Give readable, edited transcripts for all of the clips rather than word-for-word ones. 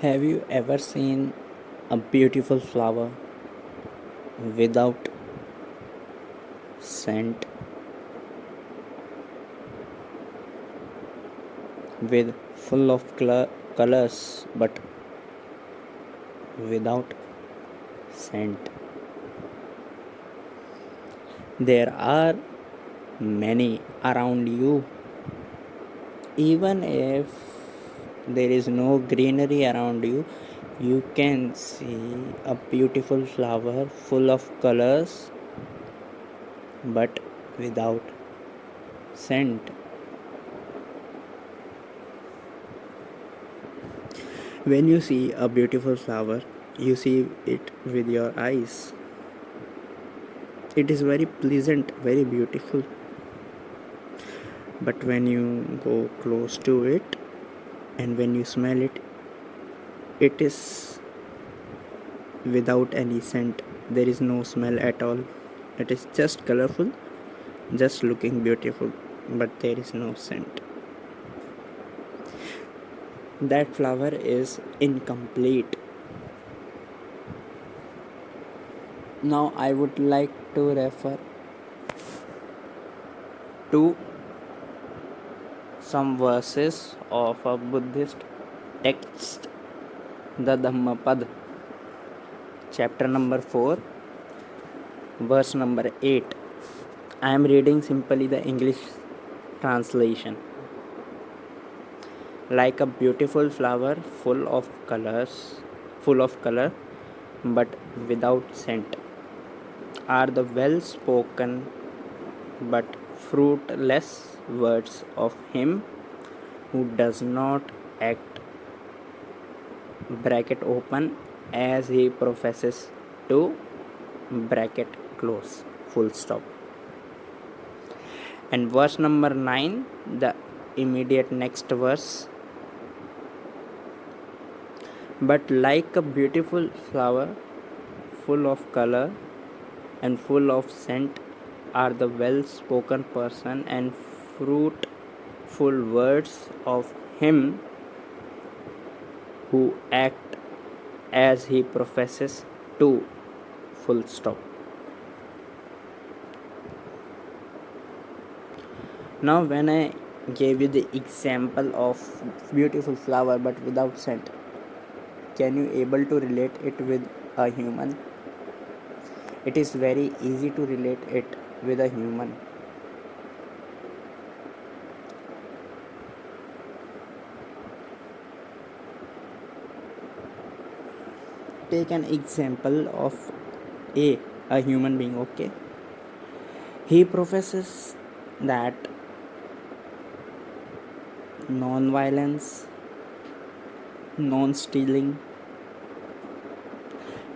Have you ever seen a beautiful flower without scent, with full of colors but without scent? There are many around you, even if there is no greenery around you. You can see a beautiful flower full of colors but without scent. When you see a beautiful flower, you see it with your eyes. It is very pleasant, very beautiful. But when you go close to it and when you smell it, it is without any scent. There is no smell at all. It is just colorful, just looking beautiful, but there is no scent. That flower is incomplete. Now I would like to refer to some verses of a Buddhist text, the Dhammapad, chapter number 4, verse number 8. I am reading simply the English translation. Like a beautiful flower full of color, but without scent, are the well spoken but fruitless words of him who does not act bracket open as he professes to bracket close, full stop. And verse number 9, the immediate next verse. But like a beautiful flower full of color and full of scent are the well spoken person and fruitful words of him who act as he professes to, full stop. Now when I gave you the example of beautiful flower but without scent, can you able to relate it with a human? It is very easy to relate it with a human. Take an example of a human being, okay? He professes that non-violence, non-stealing,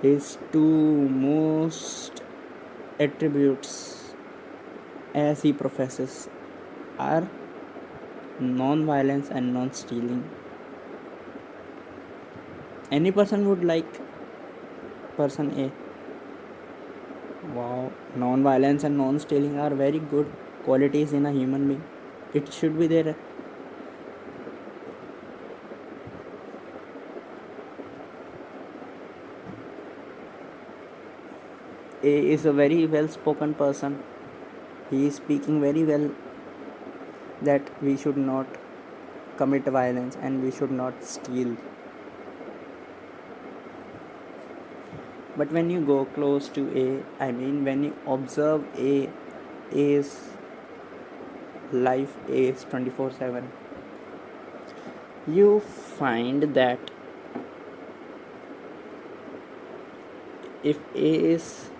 his two most attributes as he professes are non-violence and non-stealing. Any person would like person A. Wow, non-violence and non-stealing are very good qualities in a human being. It should be there. A is a very well spoken person. He is speaking very well that we should not commit violence and we should not steal. But when you go close to when you observe A's life, A's 24/7, you find that if A is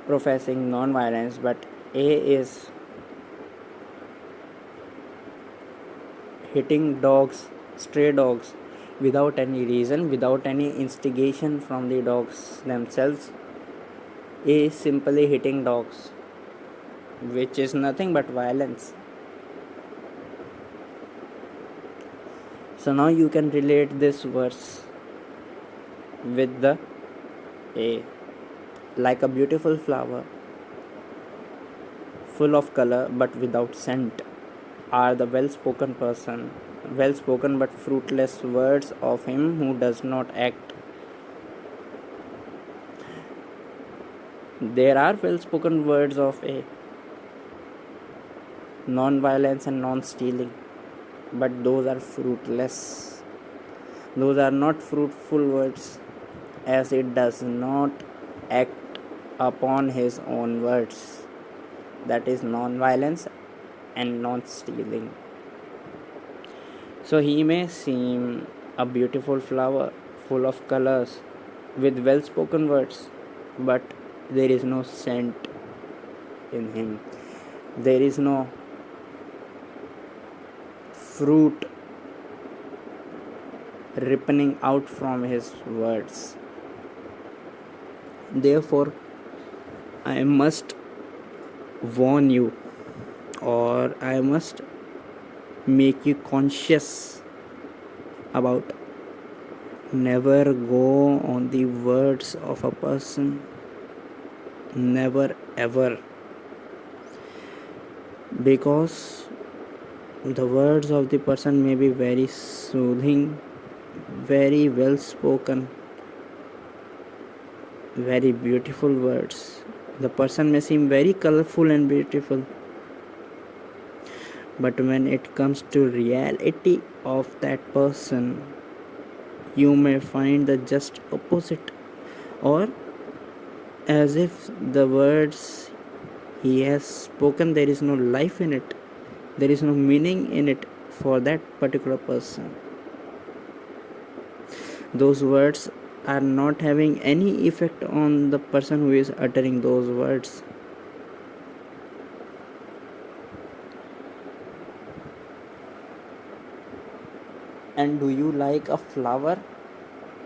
professing non-violence but A is hitting dogs, stray dogs, without any reason, without any instigation from the dogs themselves, A is simply hitting dogs, which is nothing but violence. So now you can relate this verse with the A. Like a beautiful flower full of color but without scent are the well spoken person well spoken but fruitless words of him who does not act. There are well spoken words of a non violence and non stealing, but those are fruitless. Those are not fruitful words, as it does not act upon his own words. That is non violence and non stealing. So he may seem a beautiful flower full of colors with well spoken words, but there is no scent in him. There is no fruit ripening out from his words. Therefore, I must warn you, or I must make you conscious about never go on the words of a person. Never ever. Because the words of the person may be very soothing, very well spoken, very beautiful words. The person may seem very colorful and beautiful, but when it comes to reality of that person, you may find the just opposite, or as if the words he has spoken, there is no life in it, there is no meaning in it for that particular person. Those words are not having any effect on the person who is uttering those words. And do you like a flower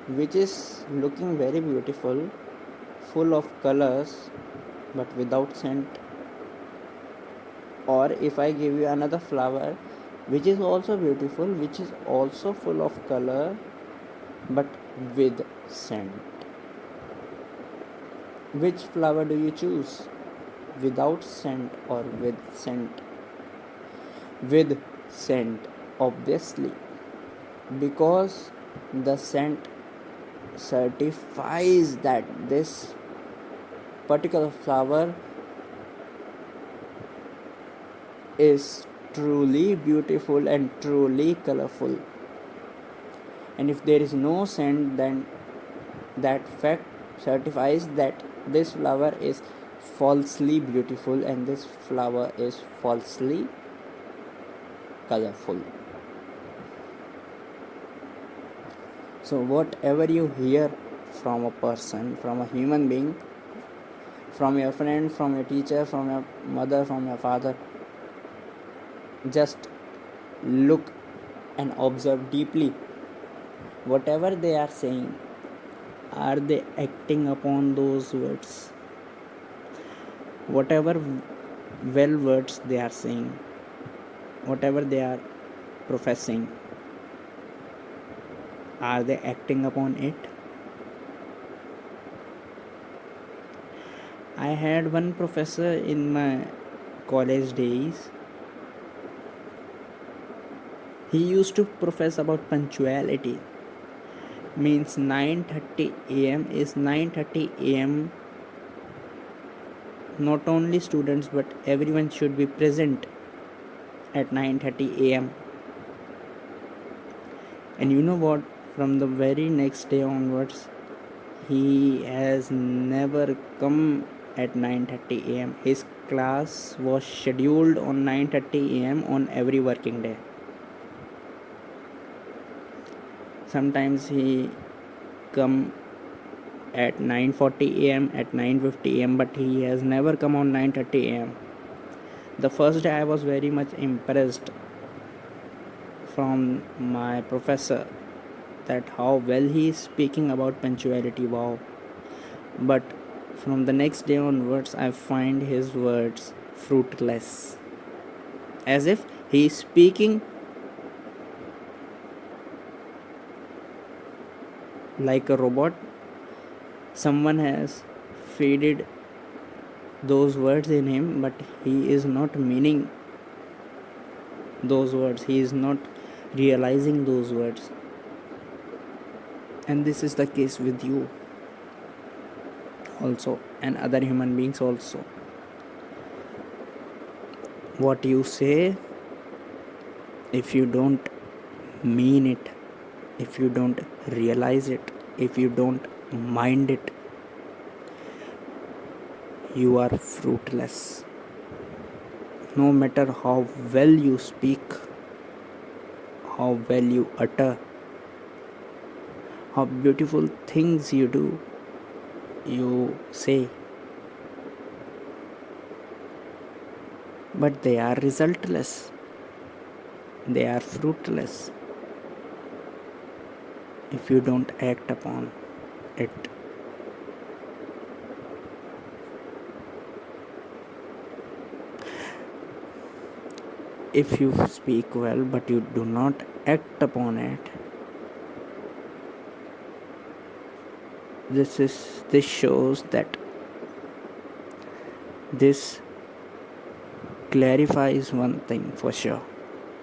which is looking very beautiful, full of colors, but without scent? Or if I give you another flower which is also beautiful, which is also full of color, but with scent, which flower do you choose? Without scent or with scent? With scent, obviously, because the scent certifies that this particular flower is truly beautiful and truly colorful. And if there is no scent, then that fact certifies that this flower is falsely beautiful and this flower is falsely colorful. So whatever you hear from a person, from a human being, from your friend, from your teacher, from your mother, from your father, just look and observe deeply. Whatever they are saying, are they acting upon those words? Whatever well words they are saying, whatever they are professing, are they acting upon it? I had one professor in my college days. He used to profess about punctuality. Means 9:30 a.m. is 9:30 a.m. Not only students but everyone should be present at 9:30 a.m. And you know what? From the very next day onwards, he has never come at 9:30 a.m. His class was scheduled on 9:30 a.m. on every working day. Sometimes he come at 9:40 a.m. at 9:50 a.m. but he has never come on 9:30 a.m. The first day I was very much impressed from my professor that how well he is speaking about punctuality. Wow. But from the next day onwards, I find his words fruitless, as if he is speaking like a robot. Someone has fed those words in him, but he is not meaning those words. He is not realizing those words. And this is the case with you also, and other human beings also. What you say, if you don't mean it, if you don't realize it, if you don't mind it, you are fruitless. No matter how well you speak, how well you utter, how beautiful things you do, you say, but they are resultless, they are fruitless if you don't act upon it. If you speak well but you do not act upon it, this shows that this clarifies one thing for sure: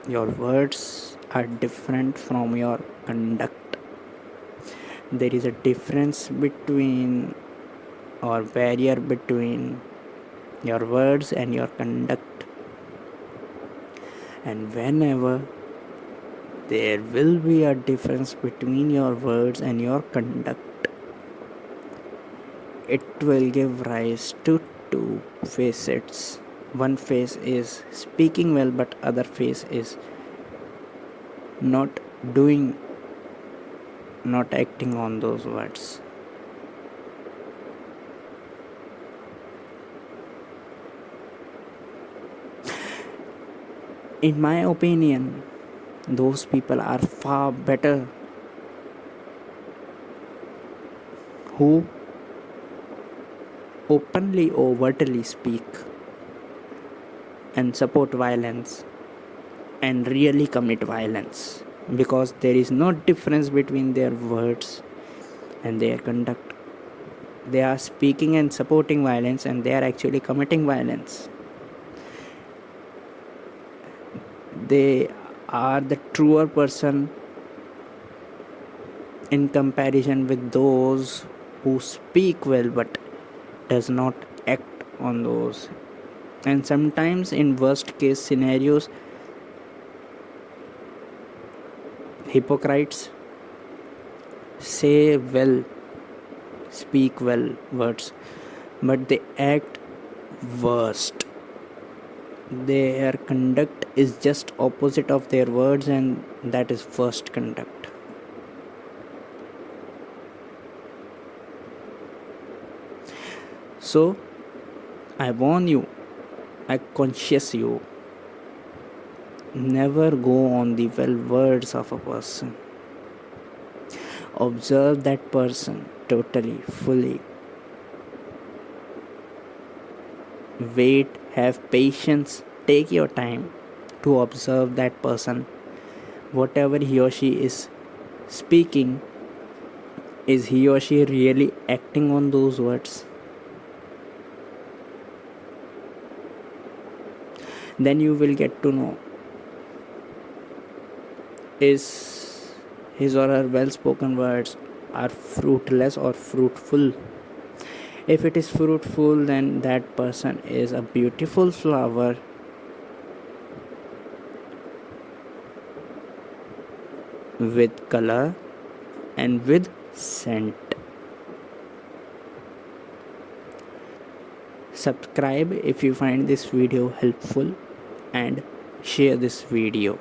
your words are different from your conduct. There is a difference between, or barrier between, your words and your conduct. And whenever there will be a difference between your words and your conduct, it will give rise to two facets. One face is speaking well, but other face is not doing, not acting on those words. In my opinion, those people are far better who openly, overtly speak and support violence and really commit violence, because there is no difference between their words and their conduct. They are speaking and supporting violence, and they are actually committing violence. They are the truer person in comparison with those who speak well but does not act on those. And sometimes in worst case scenarios, hypocrites say well, speak well words, but they act worst. Their conduct is just opposite of their words, and that is worst conduct. So I warn you, I conscious you, never go on the well words of a person. Observe that person totally, fully. Wait, have patience, take your time to observe that person. Whatever he or she is speaking, is he or she really acting on those words? Then you will get to know, is his or her well spoken words are fruitless or fruitful. If it is fruitful, then that person is a beautiful flower with color and with scent. Subscribe if you find this video helpful, and share this video.